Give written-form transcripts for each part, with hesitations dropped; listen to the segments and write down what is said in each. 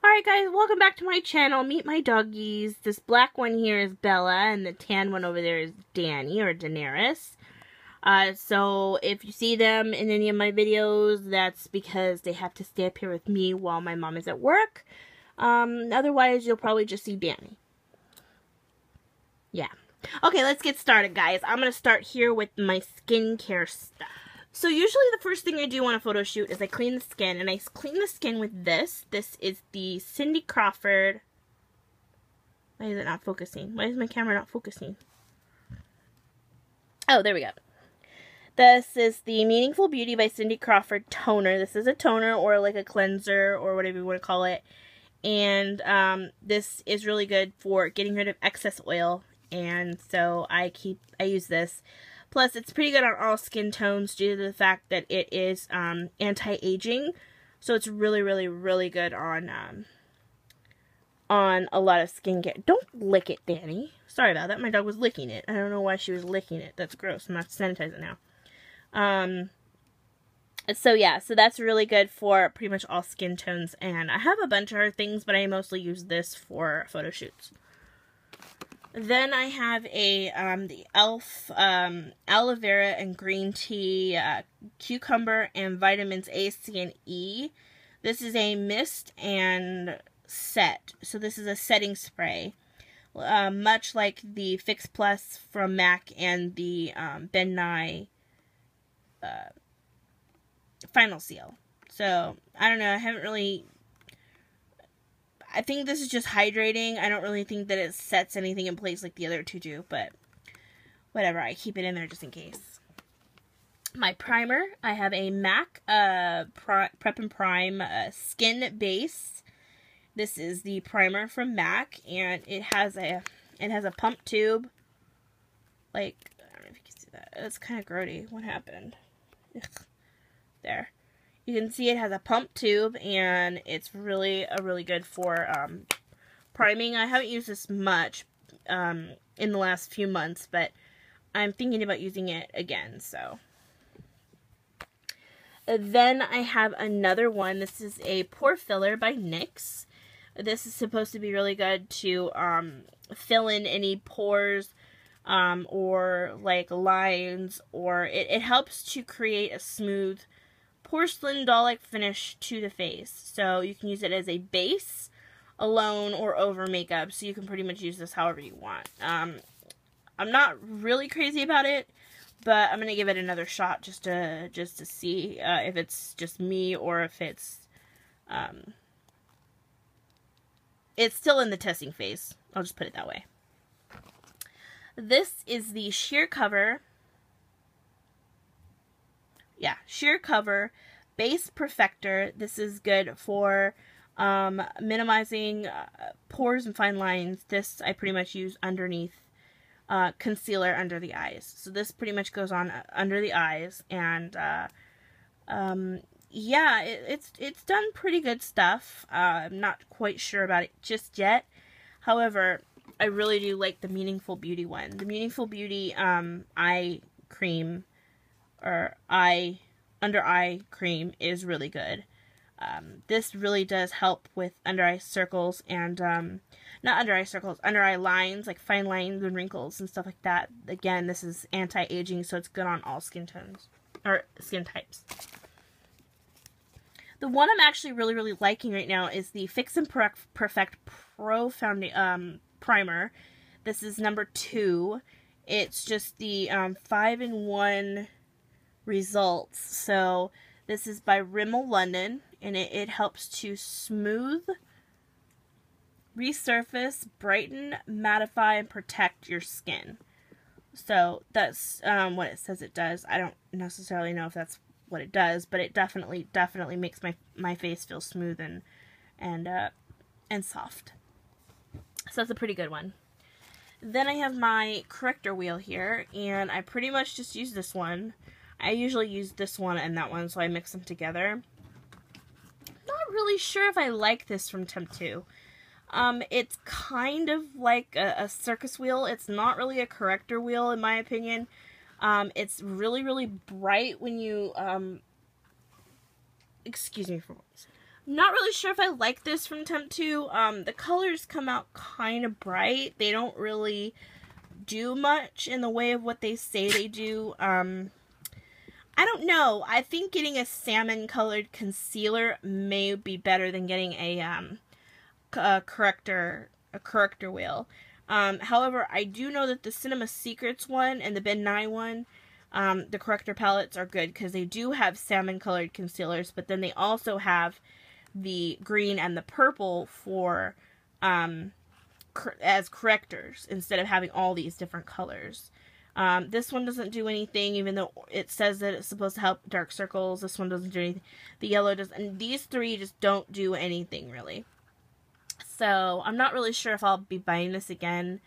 Alright guys, welcome back to my channel. Meet my doggies. This black one here is Bella, and the tan one over there is Danny, or Daenerys. So if you see them in any of my videos, that's because they have to stay up here with me while my mom is at work. Otherwise, you'll probably just see Danny. Yeah. Okay, let's get started, guys. I'm going to start here with my skincare stuff. So usually the first thing I do on a photo shoot is I clean the skin, and I clean the skin with this. This is the Cindy Crawford. Why is it not focusing? Why is my camera not focusing? Oh, there we go. This is the Meaningful Beauty by Cindy Crawford toner. This is a toner or like a cleanser or whatever you want to call it. And this is really good for getting rid of excess oil. And so I use this. Plus, it's pretty good on all skin tones due to the fact that it is anti-aging. So it's really, really, really good on a lot of skincare. Don't lick it, Danny. Sorry about that. My dog was licking it. I don't know why she was licking it. That's gross. I'm going to have to sanitize it now. So yeah, so that's really good for pretty much all skin tones. And I have a bunch of other things, but I mostly use this for photo shoots. Then I have the e.l.f. Aloe Vera and Green Tea, Cucumber, and Vitamins A, C, and E. This is a mist and set. So this is a setting spray. Much like the Fix Plus from MAC and the Ben Nye Final Seal. So, I don't know, I think this is just hydrating. I don't really think that it sets anything in place like the other two do, but whatever. I keep it in there just in case. My primer, I have a MAC Prep and Prime Skin Base. This is the primer from MAC, and it has a pump tube. Like, I don't know if you can see that. It's kind of grody. What happened? Ugh. There. You can see it has a pump tube, and it's really good for priming. I haven't used this much in the last few months, but I'm thinking about using it again, so. Then I have another one. This is a Pore Filler by NYX. This is supposed to be really good to fill in any pores or like lines, or it helps to create a smooth porcelain doll-like finish to the face. So you can use it as a base, alone, or over makeup. So you can pretty much use this however you want. I'm not really crazy about it, but I'm gonna give it another shot just to see if it's just me or if it's still in the testing phase. I'll just put it that way. This is the Sheer Cover. Yeah, Sheer Cover Base Perfector. This is good for minimizing pores and fine lines. This I pretty much use underneath concealer under the eyes. So this pretty much goes on under the eyes, and yeah, it's done pretty good stuff. I'm not quite sure about it just yet. However, I really do like the Meaningful Beauty one. The Meaningful Beauty eye cream, or under eye cream, is really good. This really does help with under eye circles and not under eye circles, under eye lines, like fine lines and wrinkles and stuff like that. Again, this is anti-aging, so it's good on all skin tones or skin types. The one I'm actually really liking right now is the Fix and Perfect Pro Primer. This is number 2. It's just the 5-in-1 results. So this is by Rimmel London, and it helps to smooth, resurface, brighten, mattify, and protect your skin. So that's what it says it does. I don't necessarily know if that's what it does, but it definitely makes my face feel smooth and soft. So that's a pretty good one. Then I have my corrector wheel here, and I pretty much just use this one. I usually use this one and that one, so I mix them together. Not really sure if I like this from Temptu. It's kind of like a circus wheel. It's not really a corrector wheel, in my opinion. It's really bright when you, excuse me for once. Not really sure if I like this from Temptu. The colors come out kind of bright. They don't really do much in the way of what they say they do. I don't know. I think getting a salmon colored concealer may be better than getting a corrector wheel. However, I do know that the Cinema Secrets one and the Ben Nye one, the corrector palettes are good because they do have salmon colored concealers, but then they also have the green and the purple for as correctors instead of having all these different colors. This one doesn't do anything, even though it says that it's supposed to help dark circles. This one doesn't do anything. The yellow does, and these three just don't do anything really. So I'm not really sure if I'll be buying this again.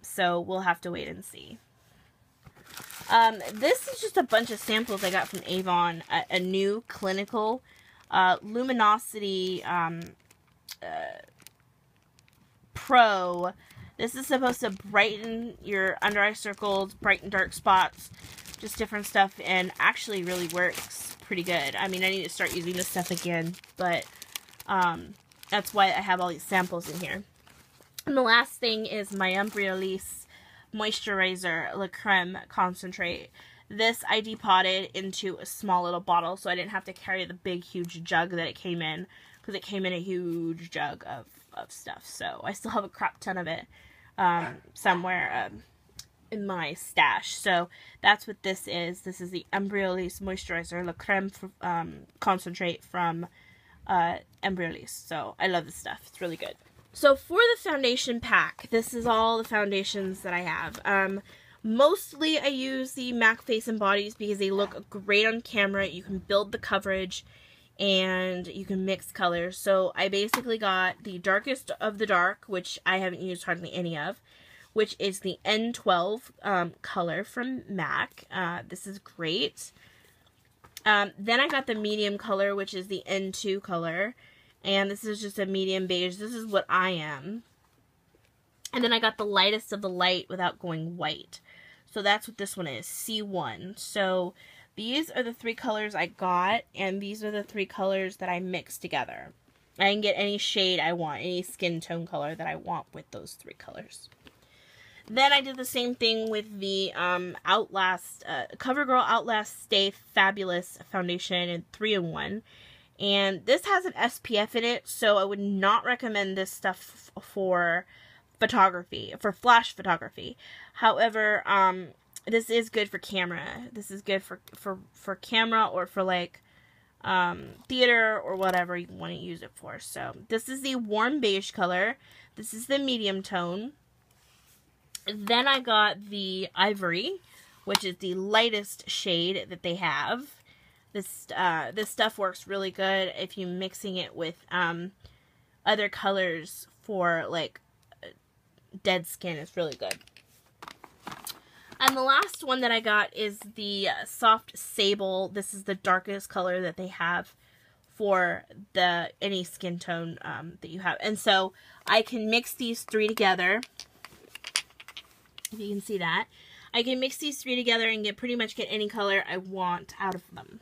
So we'll have to wait and see. This is just a bunch of samples I got from Avon. A new clinical Luminosity Pro. This is supposed to brighten your under eye circles, brighten dark spots, just different stuff, and actually really works pretty good. I mean, I need to start using this stuff again, but that's why I have all these samples in here. And the last thing is my Embryolisse Moisturizer La Creme Concentrate. This I depotted into a small little bottle, so I didn't have to carry the big, huge jug that it came in, because it came in a huge jug of stuff. So I still have a crap ton of it somewhere in my stash. So that's what this is. This is the Embryolisse Moisturizer La Creme Concentrate from Embryolisse. So I love this stuff. It's really good. So for the foundation pack, this is all the foundations that I have. Mostly I use the MAC Face and Bodies because they look great on camera. You can build the coverage and you can mix colors. So I basically got the darkest of the dark, which I haven't used hardly any of, which is the N12 color from MAC. This is great. Then I got the medium color, which is the N2 color. And this is just a medium beige. This is what I am. And then I got the lightest of the light without going white. So that's what this one is, C1. So these are the three colors I got, and these are the three colors that I mixed together. I can get any shade I want, any skin tone color that I want with those three colors. Then I did the same thing with the Outlast, CoverGirl Outlast Stay Fabulous Foundation in 3-in-1. And this has an SPF in it, so I would not recommend this stuff for photography, for flash photography. However, this is good for camera. This is good for camera or for like theater or whatever you want to use it for. So this is the warm beige color. This is the medium tone. Then I got the Ivory, which is the lightest shade that they have. This stuff works really good if you're mixing it with other colors for like dead skin. It's really good. And the last one that I got is the Soft Sable. This is the darkest color that they have for any skin tone that you have. And so I can mix these three together. If you can see that. I can mix these three together and pretty much get any color I want out of them.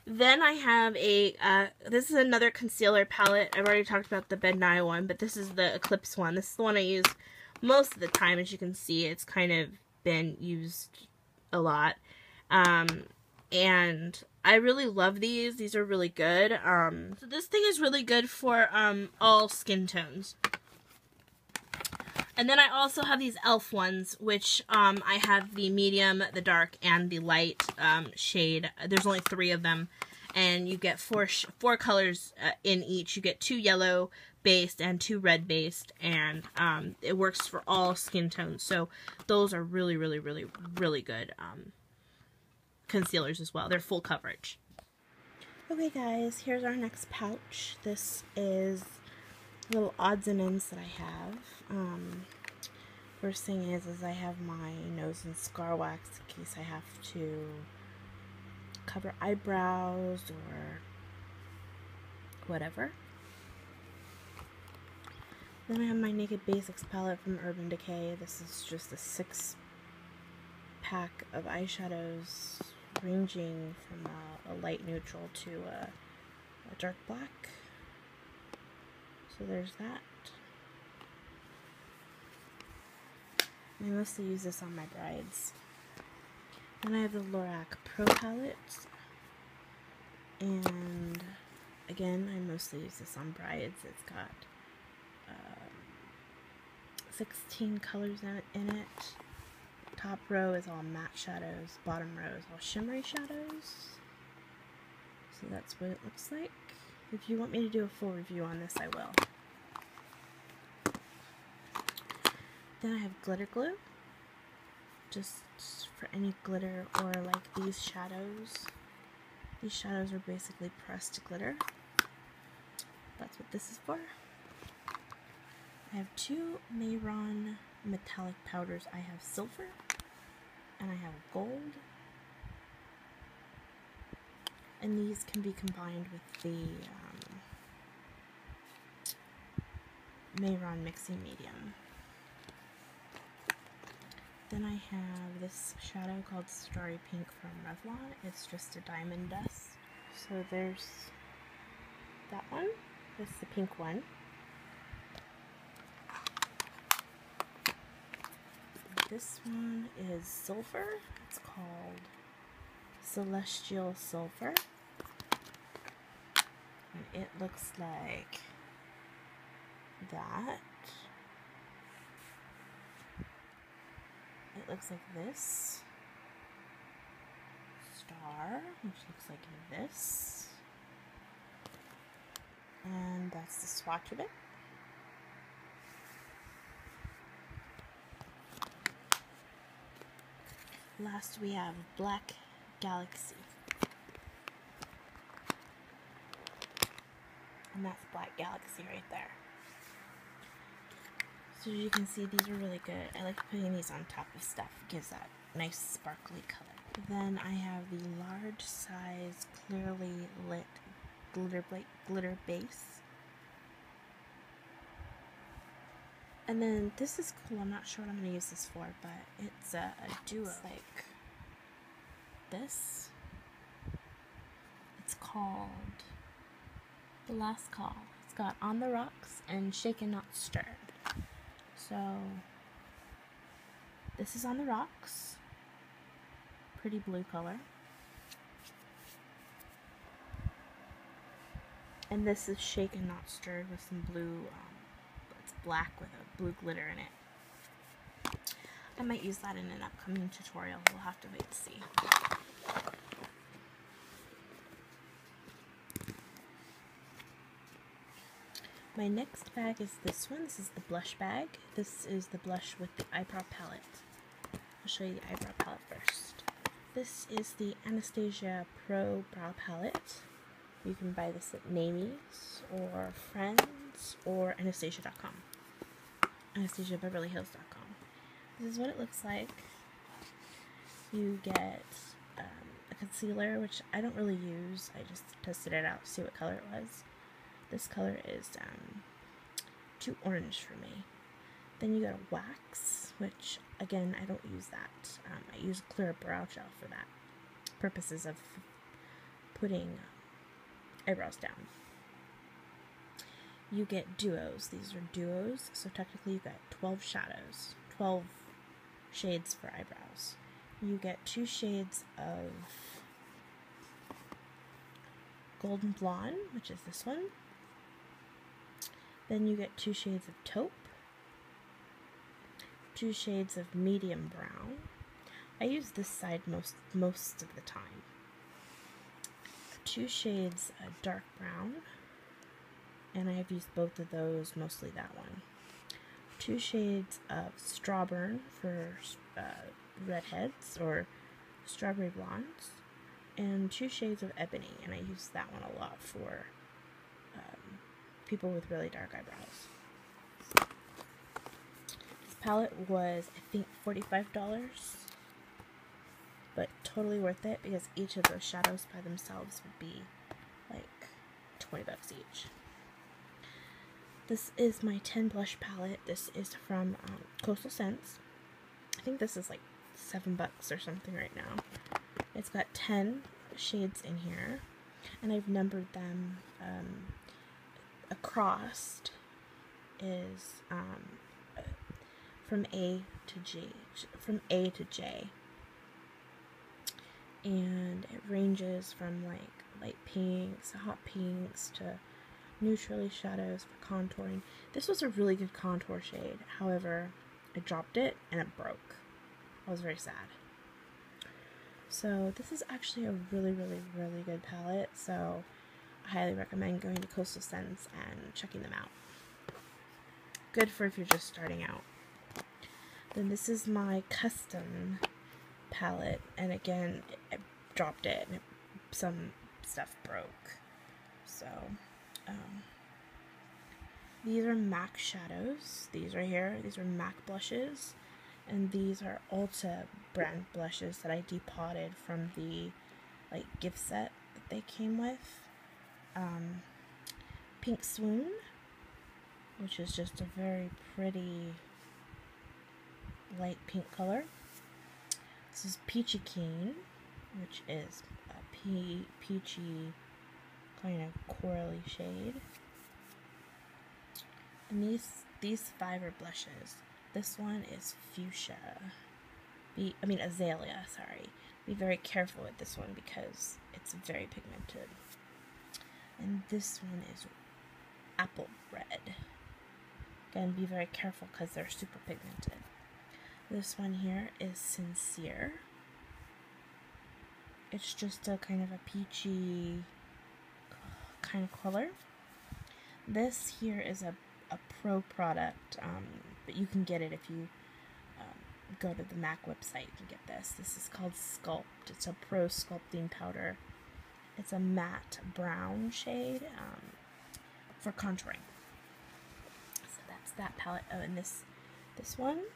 Then I have this is another concealer palette. I've already talked about the Ben Nye one, but this is the Eclipse one. This is the one I use most of the time. As you can see, it's kind of been used a lot. And I really love these. These are really good. So this thing is really good for all skin tones. And then I also have these e.l.f. ones, which I have the medium, the dark, and the light shade. There's only 3 of them, and you get four colors in each. You get 2 yellow-based and 2 red-based, and it works for all skin tones. So those are really, really, really, really good concealers as well. They're full coverage. Okay, guys, here's our next pouch. This is little odds and ends that I have. First thing is I have my nose and scar wax in case I have to cover eyebrows or whatever. Then I have my Naked Basics palette from Urban Decay. This is just a 6-pack of eyeshadows ranging from a light neutral to a dark black. So there's that. I mostly use this on my brides. Then I have the Lorac Pro Palette. And again, I mostly use this on brides. It's got 16 colors in it. Top row is all matte shadows. Bottom row is all shimmery shadows. So that's what it looks like. If you want me to do a full review on this, I will. Then I have glitter glue. Just for any glitter, or like these shadows. These shadows are basically pressed glitter. That's what this is for. I have two Mayron metallic powders. I have silver and I have gold. And these can be combined with the Mayron Mixing Medium. Then I have this shadow called Starry Pink from Revlon. It's just a diamond dust. So there's that one. This is the pink one. This one is silver. It's called Celestial Silver. And it looks like that. It looks like this star, which looks like this, and that's the swatch of it. Last we have Black Galaxy, and that's Black Galaxy right there. So as you can see, these are really good. I like putting these on top of stuff. It gives that nice sparkly color. Then I have the large size clearly lit glitter base. And then this is cool. I'm not sure what I'm going to use this for, but it's a duo. It's like this. It's called The Last Call. It's got On the Rocks and Shaken Not Stirred. So this is On the Rocks, pretty blue color, and this is Shaken Not Stirred with some blue, it's black with a blue glitter in it. I might use that in an upcoming tutorial. We'll have to wait to see. My next bag is this one. This is the blush bag. This is the blush with the eyebrow palette. I'll show you the eyebrow palette first. This is the Anastasia Pro Brow Palette. You can buy this at Namie's or Friends or Anastasia.com. AnastasiaBeverlyHills.com. This is what it looks like. You get a concealer, which I don't really use. I just tested it out to see what color it was. This color is too orange for me. Then you got a wax, which again I don't use that. I use clear brow gel for that purposes of putting eyebrows down. You get duos. These are duos, so technically you got 12 shadows, 12 shades for eyebrows. You get 2 shades of Golden Blonde, which is this one. Then you get 2 shades of Taupe, 2 shades of Medium Brown. I use this side most of the time. 2 shades of Dark Brown, and I have used both of those, mostly that one. 2 shades of Strawburn for redheads or strawberry blondes, and 2 shades of Ebony, and I use that one a lot for people with really dark eyebrows. This palette was, I think, $45, but totally worth it because each of those shadows by themselves would be like $20 each. This is my 10 blush palette. This is from Coastal Scents. I think this is like $7 or something right now. It's got 10 shades in here. and I've numbered them across is from A to J, and it ranges from like light pinks, hot pinks, to neutrally shadows for contouring. This was a really good contour shade, however, I dropped it and it broke. I was very sad. So this is actually a really, really, really good palette, so I highly recommend going to Coastal Scents and checking them out. Good for if you're just starting out. Then this is my custom palette, and again, I dropped it and some stuff broke. So, these are MAC shadows. These right here, these are MAC blushes, and these are Ulta brand blushes that I depotted from the like gift set that they came with. Pink Swoon, which is just a very pretty light pink color. This is Peachy Keen, which is a peachy kind of corally shade. And these 5 are blushes. This one is fuchsia. Azalea, sorry. Be very careful with this one because it's very pigmented. And this one is apple red. Again, be very careful because they're super pigmented. This one here is Sincere. It's just a kind of a peachy kind of color. This here is a pro product, but you can get it if you go to the MAC website and get this. This is called Sculpt. It's a pro sculpting powder. It's a matte brown shade for contouring. So that's that palette. Oh, and this one.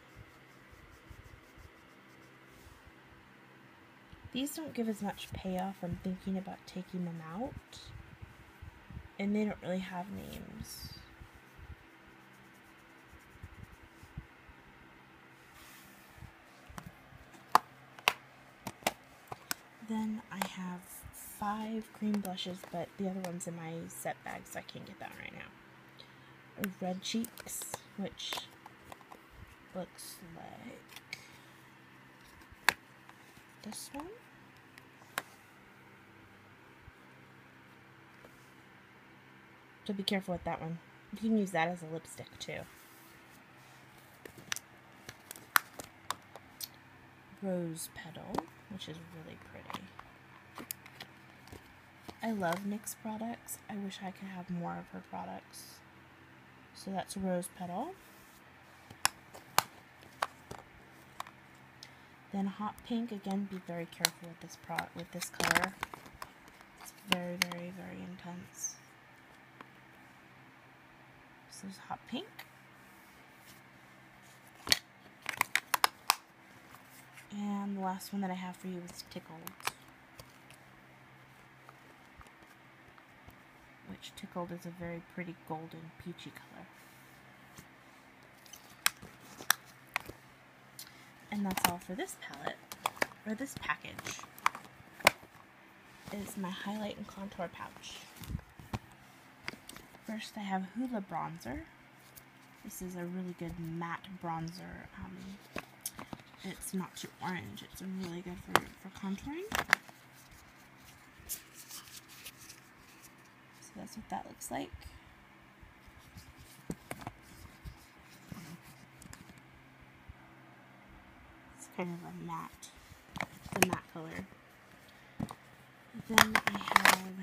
These don't give as much payoff. I'm thinking about taking them out. And they don't really have names. Then I have 5 cream blushes, but the other one's in my set bag, so I can't get that right now. Red Cheeks, which looks like this one. So be careful with that one. You can use that as a lipstick too. Rose Petal, which is really pretty. I love NYX products. I wish I could have more of her products. So that's Rose Petal. Then Hot Pink. Again, be very careful with this color. It's very, very, very intense. This is Hot Pink. And the last one that I have for you is Tickled. Which Tickled is a very pretty golden peachy color. And that's all for this palette, or this package. Is my highlight and contour pouch. First I have Hoola Bronzer. This is a really good matte bronzer. It's not too orange. It's really good for contouring. So that's what that looks like. It's kind of a matte. It's a matte color. Then I have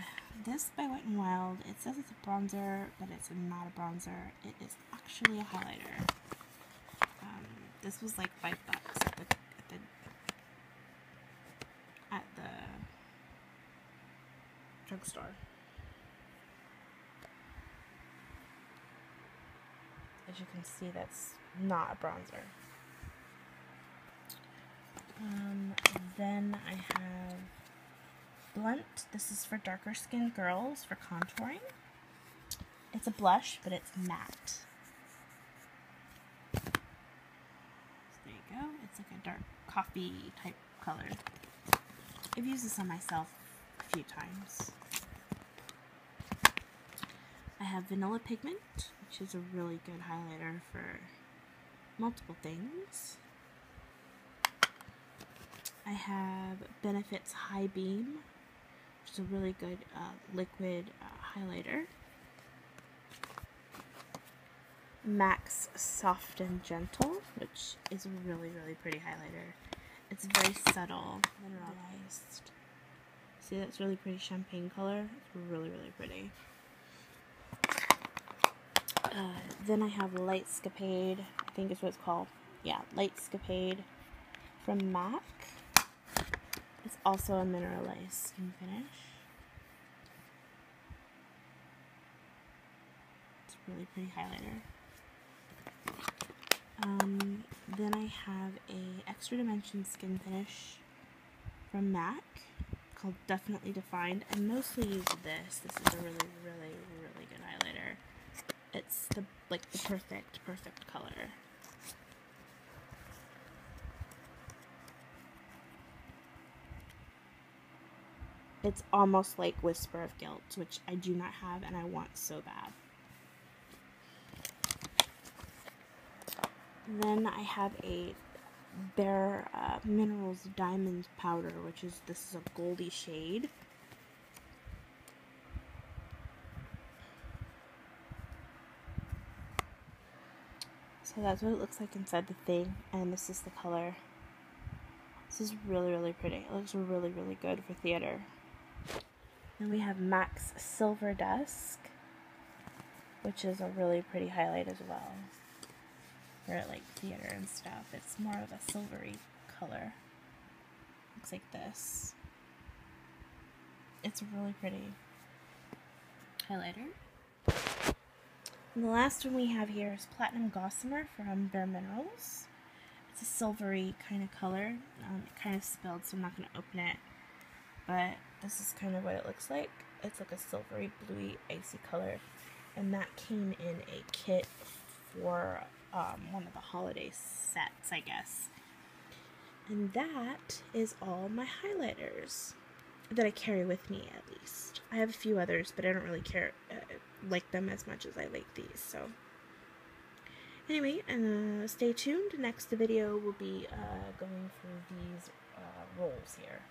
this by Wet n Wild. It says it's a bronzer, but it's not a bronzer. It is actually a highlighter. This was like $5 at the drugstore. As you can see, that's not a bronzer. Then I have Blunt. This is for darker skinned girls for contouring. It's a blush, but it's matte. So there you go. It's like a dark coffee type color. I've used this on myself a few times. I have Vanilla Pigment, which is a really good highlighter for multiple things. I have Benefit's High Beam, which is a really good liquid highlighter. MAC's Soft and Gentle, which is a really, really pretty highlighter. It's very subtle, mineralized. See, that's really pretty champagne color. It's really, really pretty. Then I have Lightscapade, I think is what it's called. Yeah, Lightscapade from MAC. It's also a mineralized skin finish. It's a really pretty highlighter. Then I have a Extra Dimension skin finish from MAC called Definitely Defined. I mostly use this. This is a really, really, really good highlighter. It's the perfect color. It's almost like Whisper of Guilt, which I do not have and I want so bad. Then I have a Bare Minerals Diamond Powder, this is a goldy shade. So that's what it looks like inside the thing, and this is the color. This is really, really pretty. It looks really, really good for theater. Then we have MAC's Silver Dusk, which is a really pretty highlight as well. For like theater and stuff. It's more of a silvery color. Looks like this. It's a really pretty highlighter. And the last one we have here is Platinum Gossamer from Bare Minerals. It's a silvery kind of color. It kind of spilled, so I'm not going to open it. But this is kind of what it looks like. It's like a silvery, bluey, icy color. And that came in a kit for one of the holiday sets, I guess. And that is all my highlighters that I carry with me, at least. I have a few others, but I don't really like them as much as I like these. So anyway, stay tuned. Next video will be going through these rolls here.